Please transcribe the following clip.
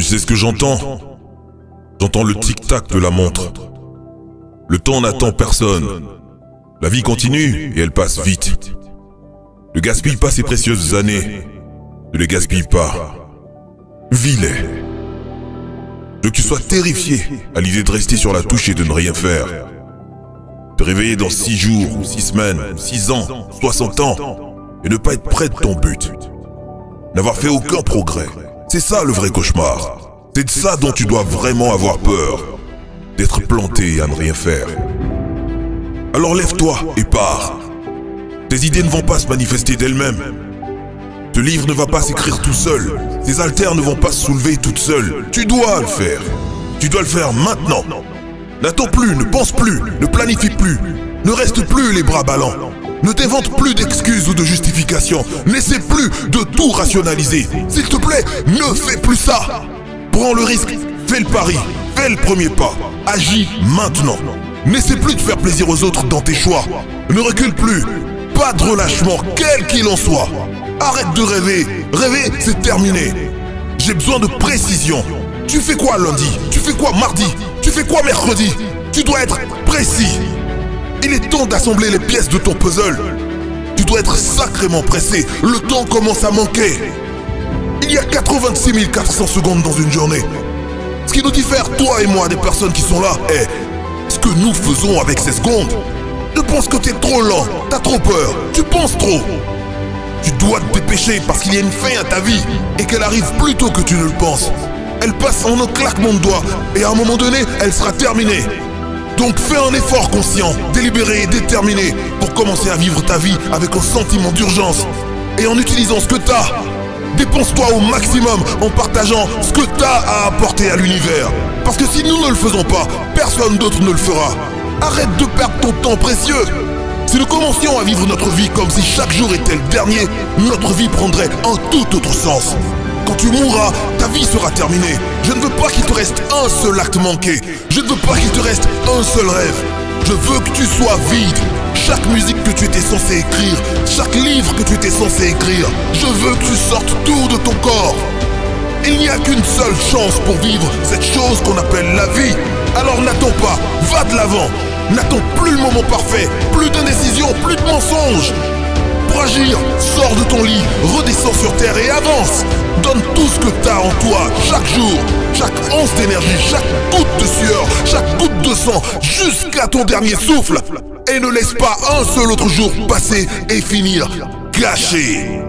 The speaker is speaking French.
sais ce que j'entends? J'entends le tic-tac de la montre. Le temps n'attend personne. La vie continue et elle passe vite. Ne gaspille pas ces précieuses années. Ne les gaspille pas. Vis-les. Je veux que tu sois terrifié à l'idée de rester sur la touche et de ne rien faire. Te réveiller dans 6 jours, ou 6 semaines, ou 6 ans, 60 ans, et ne pas être près de ton but. N'avoir fait aucun progrès. C'est ça le vrai cauchemar. C'est de ça dont tu dois vraiment avoir peur. D'être planté à ne rien faire. Alors lève-toi et pars. Tes idées ne vont pas se manifester d'elles-mêmes. Ce livre ne va pas s'écrire tout seul. Ces haltères ne vont pas se soulever toutes seules. Tu dois le faire. Tu dois le faire maintenant. N'attends plus, ne pense plus, ne planifie plus. Ne reste plus les bras ballants. Ne t'invente plus d'excuses ou de justifications. N'essaie plus de tout rationaliser. S'il te plaît, ne fais plus ça. Prends le risque, fais le pari, fais le premier pas. Agis maintenant. N'essaie plus de faire plaisir aux autres dans tes choix. Ne recule plus. Pas de relâchement, quel qu'il en soit. Arrête de rêver. Rêver, c'est terminé. J'ai besoin de précision. Tu fais quoi lundi? Tu fais quoi mardi? Tu fais quoi mercredi? Tu dois être précis. Il est temps d'assembler les pièces de ton puzzle. Tu dois être sacrément pressé. Le temps commence à manquer. Il y a 86 400 secondes dans une journée. Ce qui nous diffère, toi et moi, des personnes qui sont là, est ce que nous faisons avec ces secondes. Je pense que tu es trop lent, t'as trop peur, tu penses trop. Tu dois te dépêcher parce qu'il y a une fin à ta vie et qu'elle arrive plus tôt que tu ne le penses. Elle passe en un claquement de doigts et à un moment donné, elle sera terminée. Donc fais un effort conscient, délibéré et déterminé pour commencer à vivre ta vie avec un sentiment d'urgence et en utilisant ce que t'as. Dépense-toi au maximum en partageant ce que t'as à apporter à l'univers. Parce que si nous ne le faisons pas, personne d'autre ne le fera. Arrête de perdre ton temps précieux. Si nous commencions à vivre notre vie comme si chaque jour était le dernier, notre vie prendrait un tout autre sens. Quand tu mourras, ta vie sera terminée. Je ne veux pas qu'il te reste un seul acte manqué. Je ne veux pas qu'il te reste un seul rêve. Je veux que tu sois vide. Chaque musique que tu étais censé écrire, chaque livre que tu étais censé écrire, je veux que tu sortes tout de ton corps. Il n'y a qu'une seule chance pour vivre cette chose qu'on appelle la vie. Alors n'attends pas, va de l'avant. N'attends plus le moment parfait, plus d'indécision, plus de mensonges. Pour agir, sors de ton lit, redescends sur terre et avance. Donne tout ce que t'as en toi, chaque jour, chaque once d'énergie, chaque goutte de sueur, chaque goutte de sang, jusqu'à ton dernier souffle. Et ne laisse pas un seul autre jour passer et finir gâché.